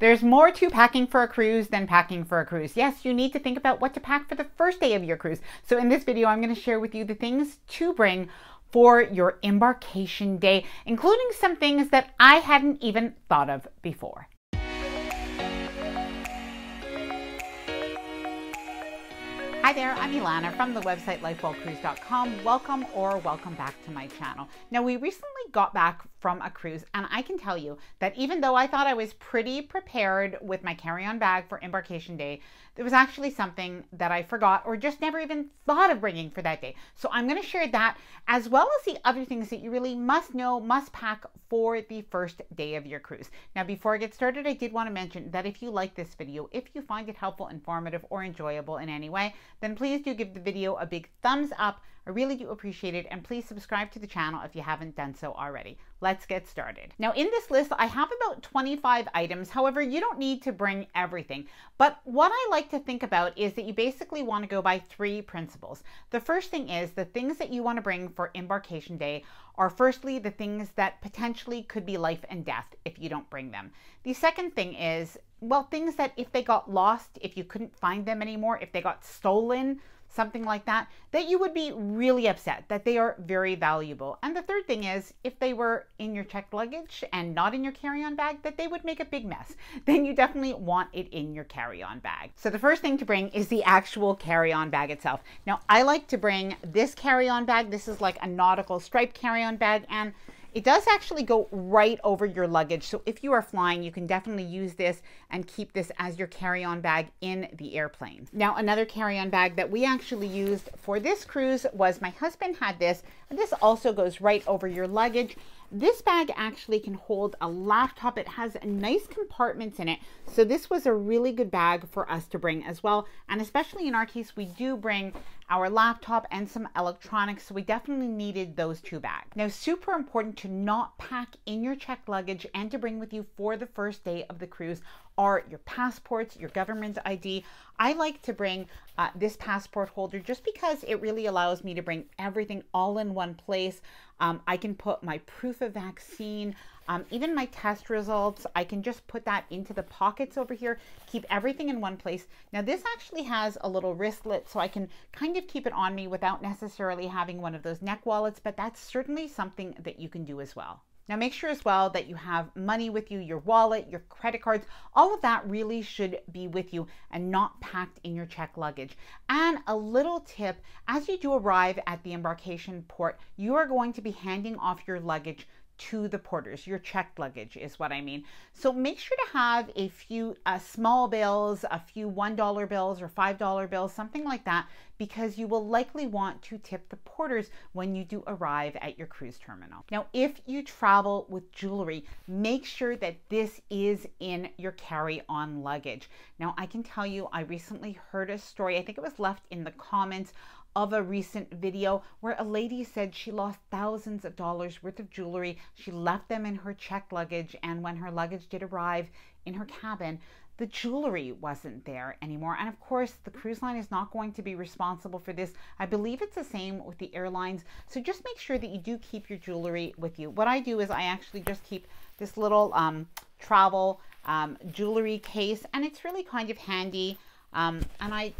There's more to packing for a cruise than packing for a cruise. Yes, you need to think about what to pack for the first day of your cruise. So in this video, I'm going to share with you the things to bring for your embarkation day, including some things that I hadn't even thought of before. Hi there, I'm Ilana from the website lifewellcruise.com. Welcome back to my channel. Now, we recently got back from a cruise, and I can tell you that even though I thought I was pretty prepared with my carry-on bag for embarkation day, there was actually something that I forgot or just never even thought of bringing for that day. So I'm going to share that, as well as the other things that you really must know, must pack for the first day of your cruise. Now, before I get started, I did want to mention that if you like this video, if you find it helpful, informative, or enjoyable in any way, then please do give the video a big thumbs up. I really do appreciate it, and please subscribe to the channel if you haven't done so already. Let's get started. Now, in this list, I have about 25 items. However, you don't need to bring everything. But what I like to think about is that you basically want to go by three principles. The first thing is the things that you want to bring for embarkation day are firstly the things that potentially could be life and death if you don't bring them. The second thing is, well, things that if they got lost, if you couldn't find them anymore, if they got stolen, something like that, that you would be really upset, that they are very valuable. And the third thing is, if they were in your checked luggage and not in your carry-on bag, that they would make a big mess. Then you definitely want it in your carry-on bag. So the first thing to bring is the actual carry-on bag itself. Now, I like to bring this carry-on bag. This is like a nautical striped carry-on bag, and it does actually go right over your luggage. So if you are flying, you can definitely use this and keep this as your carry-on bag in the airplane. Now, another carry-on bag that we actually used for this cruise was, my husband had this, and this also goes right over your luggage. This bag actually can hold a laptop. It has nice compartments in it. So this was a really good bag for us to bring as well. And especially in our case, we do bring our laptop and some electronics. So we definitely needed those two bags. Now, super important to not pack in your checked luggage and to bring with you for the first day of the cruise are your passports, your government ID. I like to bring this passport holder just because it really allows me to bring everything all in one place. I can put my proof of vaccine, even my test results. I can just put that into the pockets over here, keep everything in one place. Now, this actually has a little wristlet, so I can kind of keep it on me without necessarily having one of those neck wallets, but that's certainly something that you can do as well. Now, make sure as well that you have money with you, your wallet, your credit cards, all of that really should be with you and not packed in your checked luggage. And a little tip, as you do arrive at the embarkation port, you are going to be handing off your luggage to the porters. Your checked luggage is what I mean. So make sure to have a few small bills, a few $1 bills or $5 bills, something like that, because you will likely want to tip the porters when you do arrive at your cruise terminal. Now, if you travel with jewelry, make sure that this is in your carry-on luggage. Now, I can tell you, I recently heard a story, I think it was left in the comments of a recent video, where a lady said she lost thousands of dollars worth of jewelry. She left them in her checked luggage, and when her luggage did arrive in her cabin, the jewelry wasn't there anymore. And of course, the cruise line is not going to be responsible for this. I believe it's the same with the airlines. So just make sure that you do keep your jewelry with you. What I do is I actually just keep this little travel jewelry case, and it's really kind of handy. And I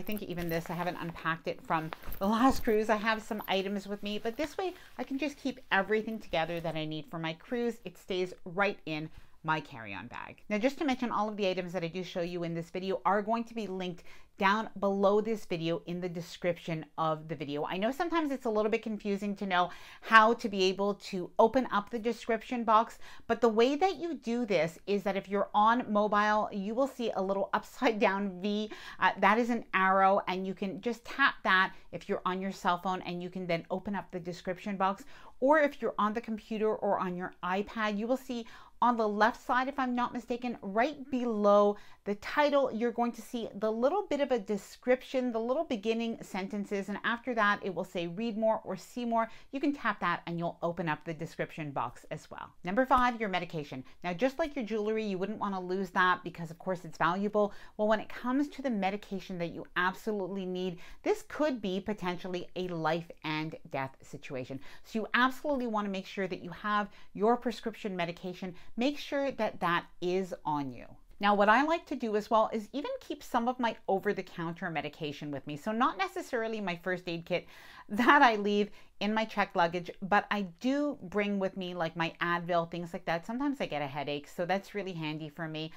think even this, I haven't unpacked it from the last cruise. I have some items with me, but this way I can just keep everything together that I need for my cruise. It stays right in my carry-on bag. Now, just to mention, all of the items that I do show you in this video are going to be linked down below this video in the description of the video. I know sometimes it's a little bit confusing to know how to be able to open up the description box, but the way that you do this is that if you're on mobile, you will see a little upside down V. That is an arrow, and you can just tap that if you're on your cell phone, and you can then open up the description box. Or if you're on the computer or on your iPad, you will see on the left side, if I'm not mistaken, right below the title, you're going to see the little bit of a description, the little beginning sentences, and after that it will say read more or see more. You can tap that and you'll open up the description box as well. Number 5, your medication. Now, just like your jewelry, you wouldn't want to lose that because of course it's valuable. Well, when it comes to the medication that you absolutely need, this could be potentially a life and death situation. So you absolutely want to make sure that you have your prescription medication. Make sure that that is on you. Now, what I like to do as well is even keep some of my over-the-counter medication with me. So not necessarily my first aid kit that I leave in my checked luggage, but I do bring with me like my Advil, things like that. Sometimes I get a headache, so that's really handy for me.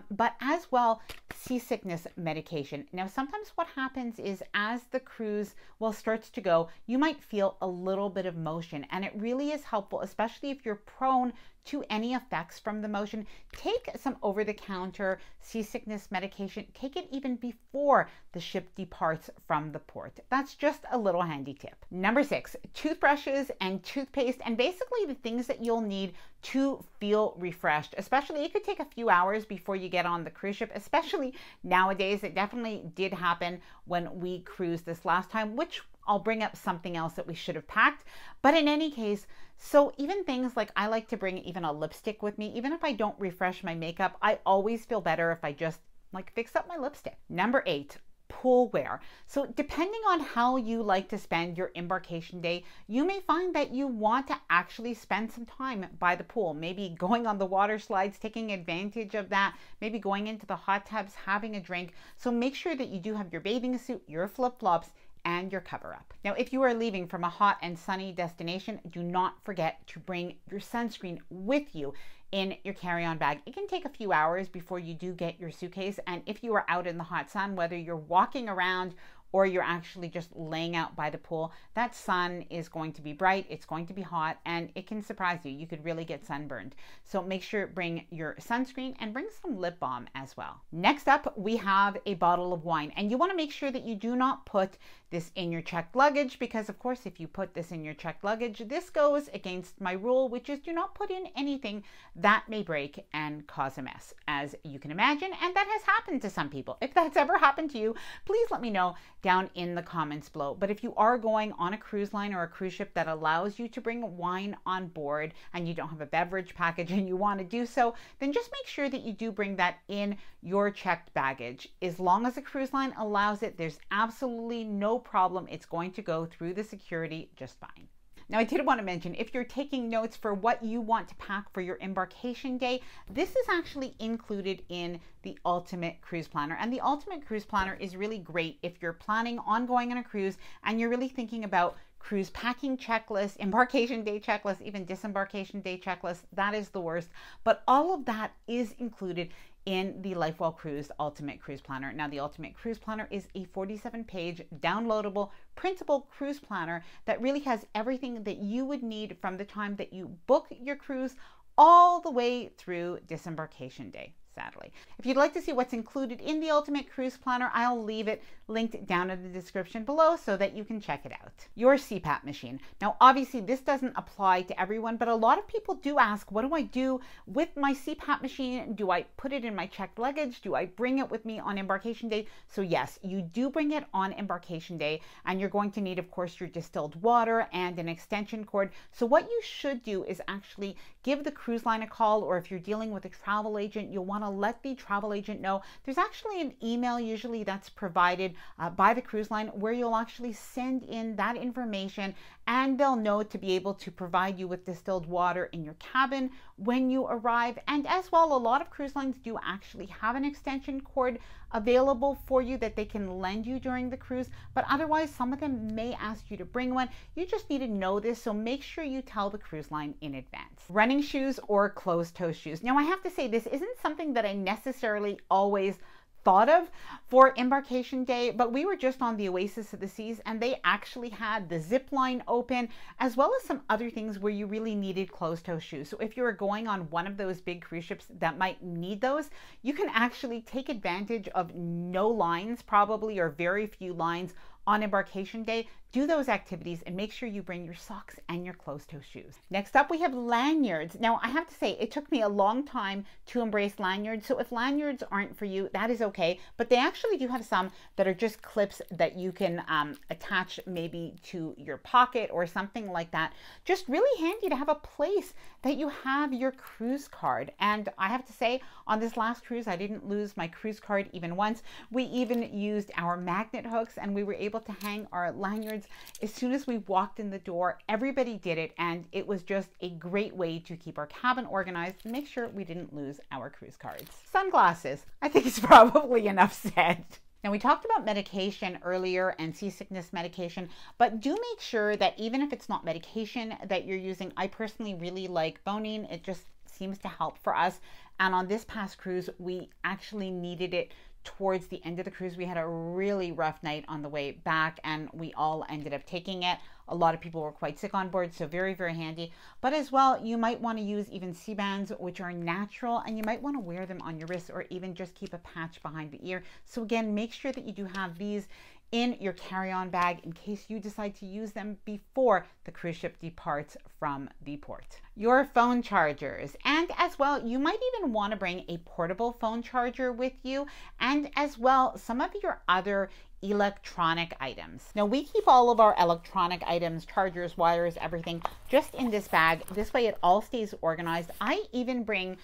But as well, seasickness medication. Now, sometimes what happens is as the cruise starts to go, you might feel a little bit of motion, and it really is helpful, especially if you're prone to any effects from the motion. Take some over-the-counter seasickness medication. Take it even before the ship departs from the port. That's just a little handy tip. Number 6, toothbrushes and toothpaste, and basically the things that you'll need to feel refreshed. Especially, it could take a few hours before you get on the cruise ship, especially nowadays. It definitely did happen when we cruised this last time, which I'll bring up something else that we should have packed. But in any case, so even things like I like to bring even a lipstick with me. Even if I don't refresh my makeup, I always feel better if I just like fix up my lipstick. Number 8, Poolwear. So depending on how you like to spend your embarkation day, you may find that you want to actually spend some time by the pool, maybe going on the water slides, taking advantage of that, maybe going into the hot tubs, having a drink. So make sure that you do have your bathing suit, your flip-flops, and your cover up. Now, if you are leaving from a hot and sunny destination, do not forget to bring your sunscreen with you in your carry-on bag. It can take a few hours before you do get your suitcase, and if you are out in the hot sun, whether you're walking around or you're actually just laying out by the pool, that sun is going to be bright, it's going to be hot, and it can surprise you. You could really get sunburned. So make sure bring your sunscreen and bring some lip balm as well. Next up, we have a bottle of wine, and you want to make sure that you do not put this in your checked luggage, because of course if you put this in your checked luggage, this goes against my rule, which is do not put in anything that may break and cause a mess, as you can imagine, and that has happened to some people. If that's ever happened to you, please let me know down in the comments below. But if you are going on a cruise line or a cruise ship that allows you to bring wine on board and you don't have a beverage package and you want to do so, then just make sure that you do bring that in your checked baggage. As long as the cruise line allows it, there's absolutely no problem. It's going to go through the security just fine. Now, I did want to mention, if you're taking notes for what you want to pack for your embarkation day, this is actually included in the Ultimate Cruise Planner. And the Ultimate Cruise Planner is really great if you're planning on going on a cruise and you're really thinking about cruise packing checklist, embarkation day checklist, even disembarkation day checklist. That is the worst. But all of that is included in the LifeWell Cruise Ultimate Cruise Planner. Now, the Ultimate Cruise Planner is a 47-page downloadable printable cruise planner that really has everything that you would need from the time that you book your cruise all the way through disembarkation day. Sadly. If you'd like to see what's included in the Ultimate Cruise Planner, I'll leave it linked down in the description below so that you can check it out. Your CPAP machine. Now, obviously this doesn't apply to everyone, but a lot of people do ask, what do I do with my CPAP machine? Do I put it in my checked luggage? Do I bring it with me on embarkation day? So yes, you do bring it on embarkation day, and you're going to need, of course, your distilled water and an extension cord. So what you should do is actually give the cruise line a call, or if you're dealing with a travel agent, you'll want to let the travel agent know. There's actually an email usually that's provided by the cruise line where you'll actually send in that information, and they'll know to be able to provide you with distilled water in your cabin when you arrive. And as well, a lot of cruise lines do actually have an extension cord available for you that they can lend you during the cruise, but otherwise some of them may ask you to bring one. You just need to know this, so make sure you tell the cruise line in advance. Running shoes or closed-toe shoes. Now, I have to say, this isn't something that I necessarily always thought of for embarkation day, but we were just on the Oasis of the Seas and they actually had the zip line open, as well as some other things where you really needed closed-toe shoes. So if you were going on one of those big cruise ships that might need those, you can actually take advantage of no lines, probably, or very few lines on embarkation day. Do those activities and make sure you bring your socks and your closed-toe shoes. Next up, we have lanyards. Now, I have to say, it took me a long time to embrace lanyards. So if lanyards aren't for you, that is okay. But they actually do have some that are just clips that you can attach maybe to your pocket or something like that. Just really handy to have a place that you have your cruise card. And I have to say, on this last cruise, I didn't lose my cruise card even once. We even used our magnet hooks and we were able to hang our lanyards lanyards. As soon as we walked in the door, everybody did it, and it was just a great way to keep our cabin organized and make sure we didn't lose our cruise cards. Sunglasses. I think it's probably enough said. Now, we talked about medication earlier and seasickness medication, but do make sure that even if it's not medication that you're using, I personally really like Bonine. It just seems to help for us. And on this past cruise, we actually needed it towards the end of the cruise. We had a really rough night on the way back, and we all ended up taking it. A lot of people were quite sick on board, so very, very handy. But as well, you might want to use even C-bands, which are natural, and you might want to wear them on your wrist or even just keep a patch behind the ear. So again, make sure that you do have these in your carry-on bag in case you decide to use them before the cruise ship departs from the port. Your phone chargers, and as well, you might even want to bring a portable phone charger with you, and as well, some of your other electronic items. Now, we keep all of our electronic items, chargers, wires, everything, just in this bag. This way it all stays organized. I even bring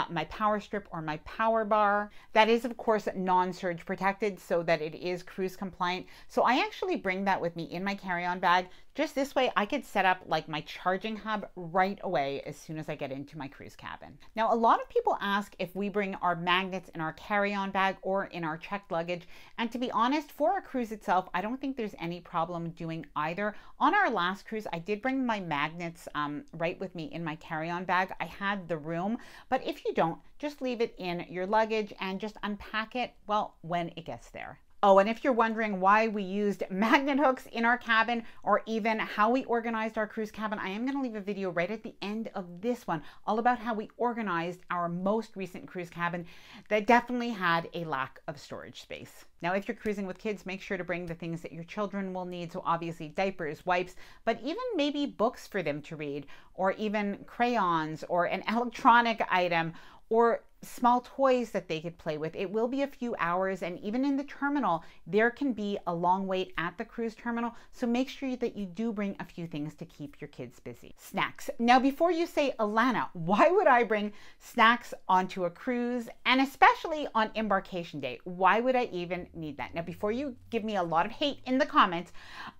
my power strip or my power bar. That is, of course, non-surge protected so that it is cruise compliant. So I actually bring that with me in my carry-on bag. Just this way, I could set up like my charging hub right away as soon as I get into my cruise cabin. Now, a lot of people ask if we bring our magnets in our carry-on bag or in our checked luggage. And to be honest, for a cruise itself, I don't think there's any problem doing either. On our last cruise, I did bring my magnets right with me in my carry-on bag. I had the room, but if you don't, just leave it in your luggage and just unpack it, well, when it gets there. Oh, and if you're wondering why we used magnet hooks in our cabin or even how we organized our cruise cabin, I am going to leave a video right at the end of this one all about how we organized our most recent cruise cabin that definitely had a lack of storage space. Now, if you're cruising with kids, make sure to bring the things that your children will need. So obviously diapers, wipes, but even maybe books for them to read, or even crayons or an electronic item, or small toys that they could play with. It will be a few hours, and even in the terminal, there can be a long wait at the cruise terminal. So make sure that you do bring a few things to keep your kids busy. Snacks. Now, before you say, Ilana, why would I bring snacks onto a cruise, and especially on embarkation day? Why would I even need that? Now, before you give me a lot of hate in the comments,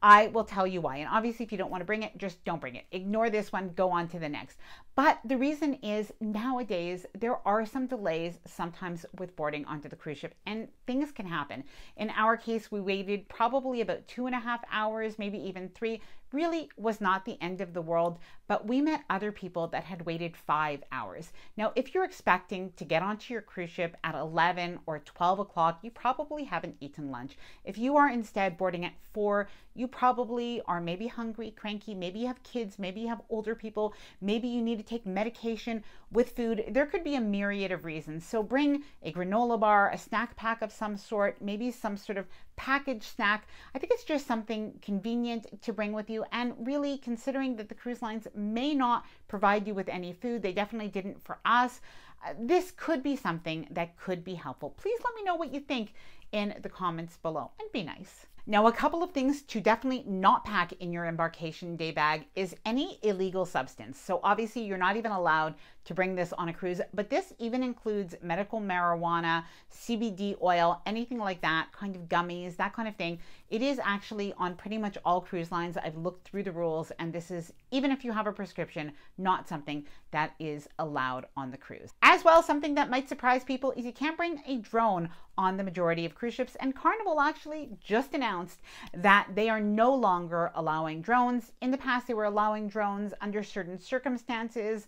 I will tell you why. And obviously, if you don't want to bring it, just don't bring it. Ignore this one, go on to the next. But the reason is nowadays, there are some delays sometimes with boarding onto the cruise ship, and things can happen. In our case, we waited probably about 2.5 hours, maybe even 3. Really was not the end of the world, but we met other people that had waited 5 hours. Now, if you're expecting to get onto your cruise ship at 11 or 12 o'clock, you probably haven't eaten lunch. If you are instead boarding at 4, you probably are maybe hungry, cranky, maybe you have kids, maybe you have older people, maybe you need to take medication with food. There could be a myriad of reasons. So bring a granola bar, a snack pack of some sort, maybe some sort of packaged snack. I think it's just something convenient to bring with you. And really, considering that the cruise lines may not provide you with any food, they definitely didn't for us, this could be something that could be helpful. Please let me know what you think in the comments below, and be nice. Now, a couple of things to definitely not pack in your embarkation day bag is any illegal substance. So obviously you're not even allowed to bring this on a cruise, but this even includes medical marijuana, CBD oil, anything like that, kind of gummies, that kind of thing. It is actually on pretty much all cruise lines. I've looked through the rules, and this is, even if you have a prescription, not something that is allowed on the cruise. As well, something that might surprise people is you can't bring a drone on the majority of cruise ships, and Carnival actually just announced that they are no longer allowing drones. In the past, they were allowing drones under certain circumstances,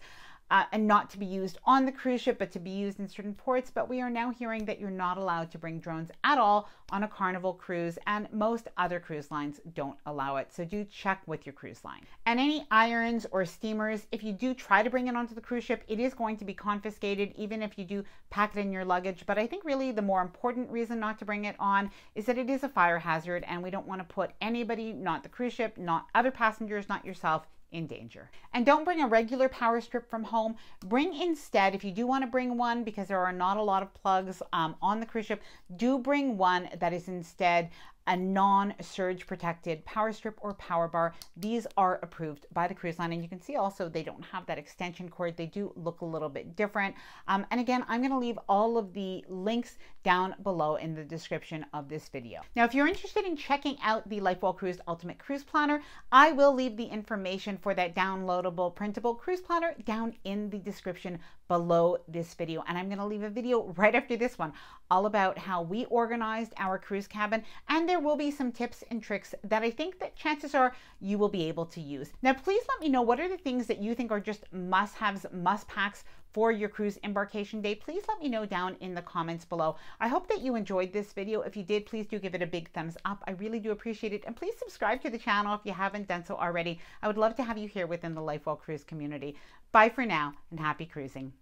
and not to be used on the cruise ship, but to be used in certain ports. But we are now hearing that you're not allowed to bring drones at all on a Carnival cruise, and most other cruise lines don't allow it. So do check with your cruise line. And any irons or steamers, if you do try to bring it onto the cruise ship, it is going to be confiscated, even if you do pack it in your luggage. But I think really the more important reason not to bring it on is that it is a fire hazard, and we don't want to put anybody, not the cruise ship, not other passengers, not yourself, in danger. And don't bring a regular power strip from home. Bring instead, if you do want to bring one, because there are not a lot of plugs on the cruise ship, do bring one that is instead a non-surge protected power strip or power bar. These are approved by the cruise line, and you can see also they don't have that extension cord. They do look a little bit different. And again, I'm going to leave all of the links down below in the description of this video. Now, if you're interested in checking out the LifeWell Cruise Ultimate Cruise Planner, I will leave the information for that downloadable printable cruise planner down in the description below this video. And I'm going to leave a video right after this one all about how we organized our cruise cabin, and there will be some tips and tricks that I think that chances are you will be able to use. Now, please let me know, what are the things that you think are just must-haves, must-packs for your cruise embarkation day? Please let me know down in the comments below. I hope that you enjoyed this video. If you did, please do give it a big thumbs up. I really do appreciate it. And please subscribe to the channel if you haven't done so already. I would love to have you here within the LifeWell Cruise community. Bye for now, and happy cruising.